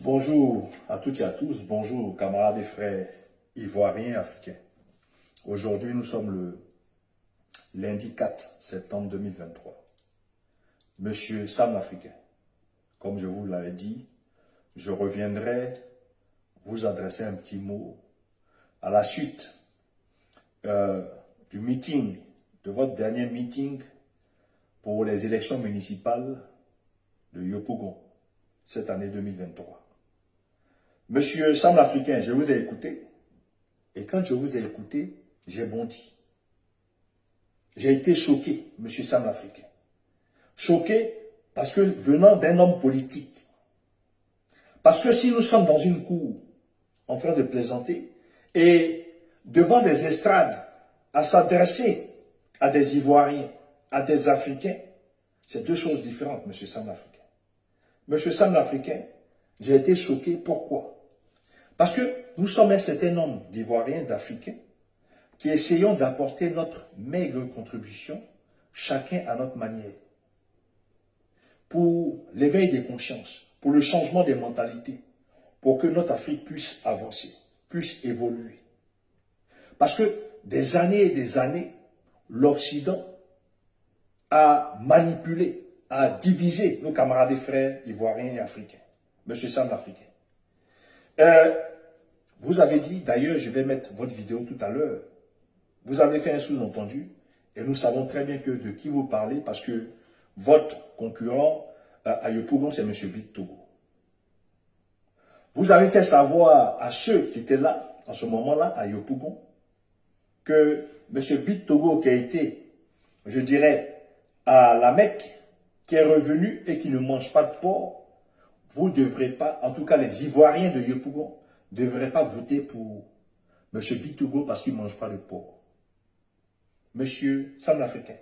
Bonjour à toutes et à tous, bonjour camarades et frères ivoiriens africains. Aujourd'hui, nous sommes le lundi 4 septembre 2023. Monsieur Sam l'Africain, comme je vous l'avais dit, je reviendrai vous adresser un petit mot à la suite du meeting, de votre dernier meeting pour les élections municipales de Yopougon, cette année 2023. Monsieur Sam l'Africain, je vous ai écouté, et quand je vous ai écouté, j'ai bondi. J'ai été choqué, monsieur Sam l'Africain. Choqué parce que venant d'un homme politique, parce que si nous sommes dans une cour en train de plaisanter, et devant des estrades, à s'adresser à des Ivoiriens, à des Africains, c'est deux choses différentes, monsieur Sam l'Africain. Monsieur Sam l'Africain, j'ai été choqué. Pourquoi? Parce que nous sommes un certain nombre d'Ivoiriens, d'Africains, qui essayons d'apporter notre maigre contribution, chacun à notre manière, pour l'éveil des consciences, pour le changement des mentalités, pour que notre Afrique puisse avancer, puisse évoluer. Parce que des années et des années, l'Occident a manipulé, a divisé nos camarades et frères ivoiriens et africains. Monsieur Sam l'Africain. Vous avez dit, d'ailleurs, je vais mettre votre vidéo tout à l'heure, vous avez fait un sous-entendu, et nous savons très bien de qui vous parlez, parce que votre concurrent à Yopougon, c'est M. Bit Togo. Vous avez fait savoir à ceux qui étaient là, en ce moment-là, à Yopougon, que M. Bit Togo, qui a été, je dirais, à la Mecque, qui est revenu et qui ne mange pas de porc, vous ne devrez pas, en tout cas les Ivoiriens de Yopougon, ne devraient pas voter pour M. Bit Togo parce qu'il ne mange pas de porc. Monsieur Sam l'Africain,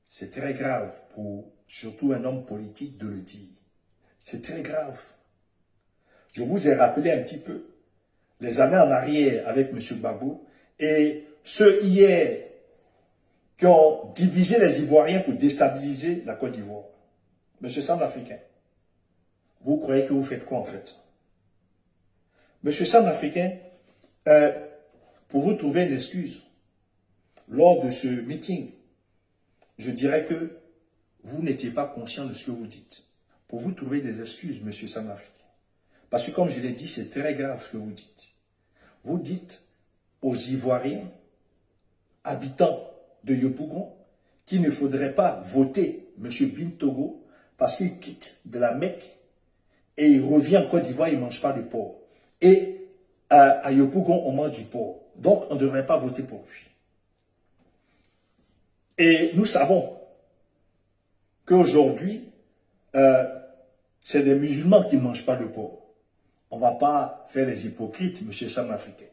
c'est très grave pour surtout un homme politique de le dire. C'est très grave. Je vous ai rappelé un petit peu les années en arrière avec M. Gbagbo et ceux hier qui ont divisé les Ivoiriens pour déstabiliser la Côte d'Ivoire. Monsieur Sam l'Africain, vous croyez que vous faites quoi en fait? Monsieur Sam l'Africain, pour vous trouver une excuse, lors de ce meeting, je dirais que vous n'étiez pas conscient de ce que vous dites. Pour vous trouver des excuses, monsieur Sam l'Africain. Parce que comme je l'ai dit, c'est très grave ce que vous dites. Vous dites aux Ivoiriens, habitants de Yopougon, qu'il ne faudrait pas voter M. Bit Togo parce qu'il quitte de la Mecque et il revient en Côte d'Ivoire, il ne mange pas de porc. Et à Yopougon, on mange du porc. Donc, on ne devrait pas voter pour lui. Et nous savons qu'aujourd'hui, c'est les musulmans qui ne mangent pas de porc. On ne va pas faire les hypocrites, monsieur Sam l'Africain.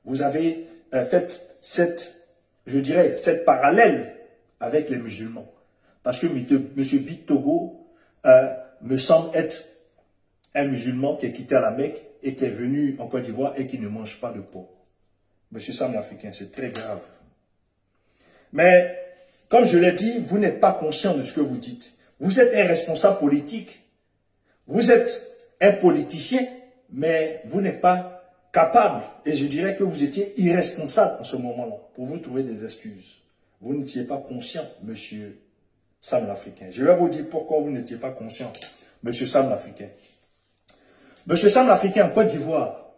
Vous avez fait cette parallèle avec les musulmans. Parce que M. Bit Togo me semble être un musulman qui est quitté à la Mecque et qui est venu en Côte d'Ivoire et qui ne mange pas de porc. Monsieur Sam l'Africain, c'est très grave. Mais, comme je l'ai dit, vous n'êtes pas conscient de ce que vous dites. Vous êtes un responsable politique. Vous êtes un politicien, mais vous n'êtes pas capable. Et je dirais que vous étiez irresponsable en ce moment-là, pour vous trouver des excuses. Vous n'étiez pas conscient, monsieur Sam l'Africain. Je vais vous dire pourquoi vous n'étiez pas conscient, monsieur Sam l'Africain. Monsieur Sam l'Africain, en Côte d'Ivoire,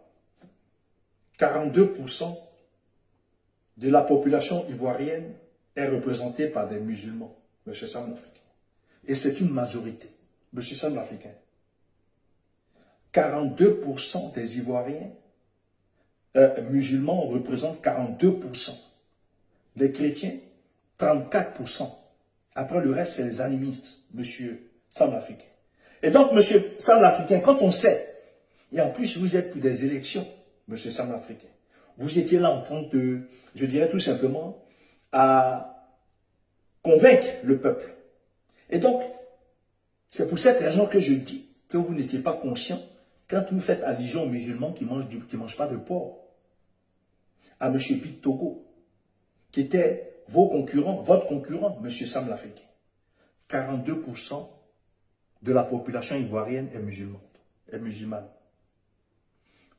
42% de la population ivoirienne est représentée par des musulmans, monsieur Sam l'Africain. Et c'est une majorité, monsieur Sam l'Africain. 42% des Ivoiriens musulmans représentent 42%. Les chrétiens, 34%. Après le reste, c'est les animistes, monsieur Sam l'Africain. Et donc, monsieur Sam l'Africain, quand on sait, et en plus vous êtes pour des élections, monsieur Sam l'Africain, vous étiez là en train de, je dirais tout simplement, à convaincre le peuple. Et donc, c'est pour cette raison que je dis que vous n'étiez pas conscient quand vous faites allusion aux musulmans qui mangent pas de porc. À M. Bit Togo, qui était vos concurrents, votre concurrent, M. Sam l'Africain. 42% de la population ivoirienne est musulmane. est musulmane.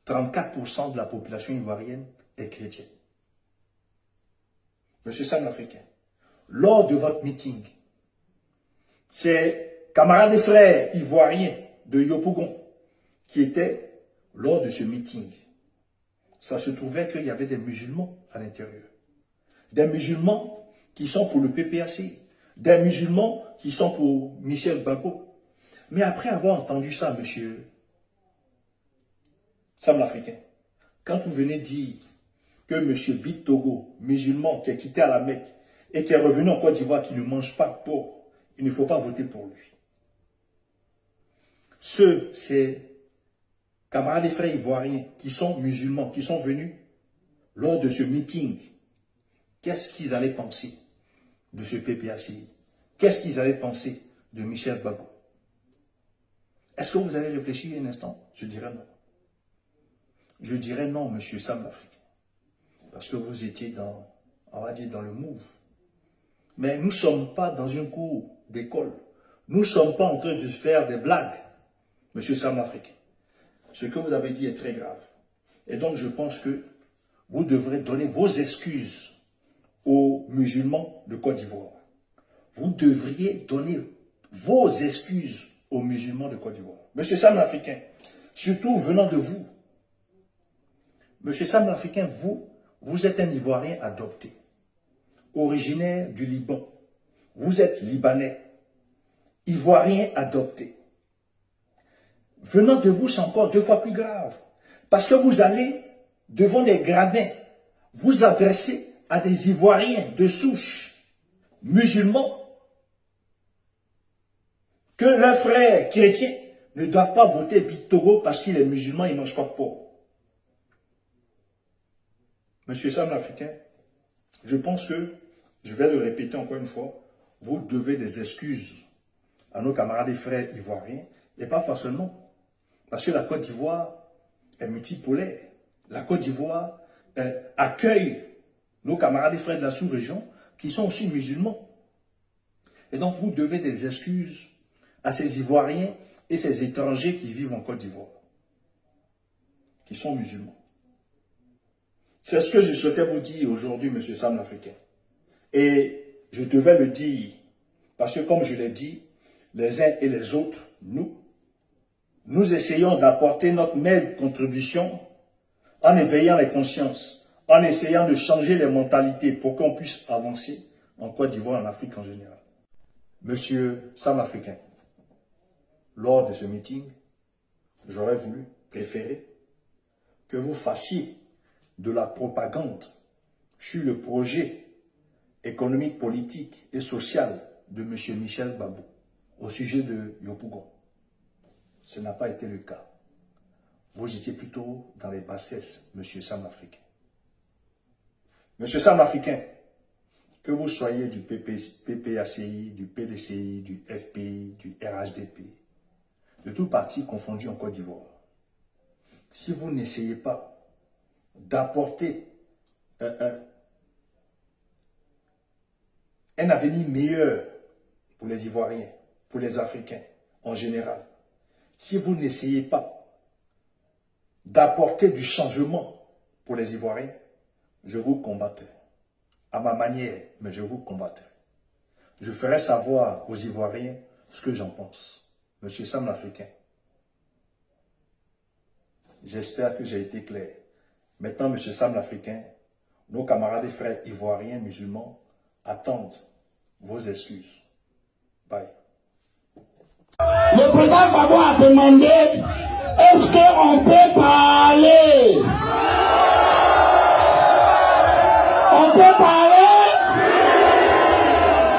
34% de la population ivoirienne est chrétienne. Monsieur Sam l'Africain, lors de votre meeting, ces camarades et frères ivoiriens de Yopougon qui étaient lors de ce meeting, ça se trouvait qu'il y avait des musulmans à l'intérieur. Des musulmans qui sont pour le PPAC, des musulmans qui sont pour Michel Gbagbo. Mais après avoir entendu ça, monsieur Sam l'Africain, quand vous venez dire que monsieur Bit Togo, musulman qui est quitté à la Mecque et qui est revenu en Côte d'Ivoire, qui ne mange pas de porc, il ne faut pas voter pour lui. Ces camarades et frères ivoiriens qui sont musulmans, qui sont venus lors de ce meeting, qu'est-ce qu'ils allaient penser de ce PPAC? Qu'est-ce qu'ils allaient penser de Michel Gbagbo? Est-ce que vous allez réfléchir un instant? Je dirais non. Je dirais non, monsieur Sam l'Africain. Parce que vous étiez dans, on va dire, dans le move. Mais nous ne sommes pas dans une cour d'école. Nous ne sommes pas en train de faire des blagues, monsieur Sam l'Africain. Ce que vous avez dit est très grave. Et donc, je pense que vous devrez donner vos excuses aux musulmans de Côte d'Ivoire. Vous devriez donner vos excuses aux musulmans de Côte d'Ivoire. Monsieur Sam l'Africain, surtout venant de vous. Monsieur Sam l'Africain, vous êtes un Ivoirien adopté, originaire du Liban. Vous êtes Libanais, Ivoirien adopté. Venant de vous, c'est encore 2 fois plus grave. Parce que vous allez devant des gradins, vous adresser à des Ivoiriens de souche musulmans, que leurs frères chrétiens ne doivent pas voter Bit Togo parce qu'il est musulman, il ne mange pas de porc. Monsieur Sam l'Africain, je pense que, je vais le répéter encore une fois, vous devez des excuses à nos camarades et frères ivoiriens, et pas forcément, parce que la Côte d'Ivoire est multipolaire. La Côte d'Ivoire accueille nos camarades et frères de la sous-région qui sont aussi musulmans. Et donc, vous devez des excuses à ces Ivoiriens et ces étrangers qui vivent en Côte d'Ivoire, qui sont musulmans. C'est ce que je souhaitais vous dire aujourd'hui, monsieur Sam l'Africain. Et je devais le dire, parce que comme je l'ai dit, les uns et les autres, nous essayons d'apporter notre maigre contribution en éveillant les consciences, en essayant de changer les mentalités pour qu'on puisse avancer en Côte d'Ivoire, en Afrique en général. Monsieur Sam l'Africain, lors de ce meeting, j'aurais préféré que vous fassiez de la propagande sur le projet économique, politique et social de M. Michel Gbagbo au sujet de Yopougon. Ce n'a pas été le cas. Vous étiez plutôt dans les bassesses, M. Sam l'Africain. M. Sam l'Africain, que vous soyez du PPACI, du PDCI, du FPI, du RHDP, de tout parti confondu en Côte d'Ivoire, si vous n'essayez pas d'apporter un avenir meilleur pour les Ivoiriens, pour les Africains en général, si vous n'essayez pas d'apporter du changement pour les Ivoiriens, je vous combattrai. À ma manière, mais je vous combattrai. Je ferai savoir aux Ivoiriens ce que j'en pense. Monsieur Sam l'Africain, j'espère que j'ai été clair. Maintenant, monsieur Sam l'Africain, nos camarades et frères ivoiriens musulmans attendent vos excuses. Bye. Le président Gbagbo a demandé, est-ce qu'on peut parler? On peut parler?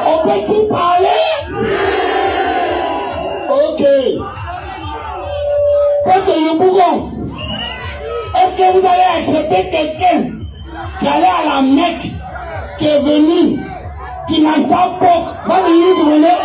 On peut tout parler? Ok. Peuple Yopougon, est-ce que vous allez accepter quelqu'un qui allait à la Mecque, qui est venu, qui n'a pas porc, va venir vous donner?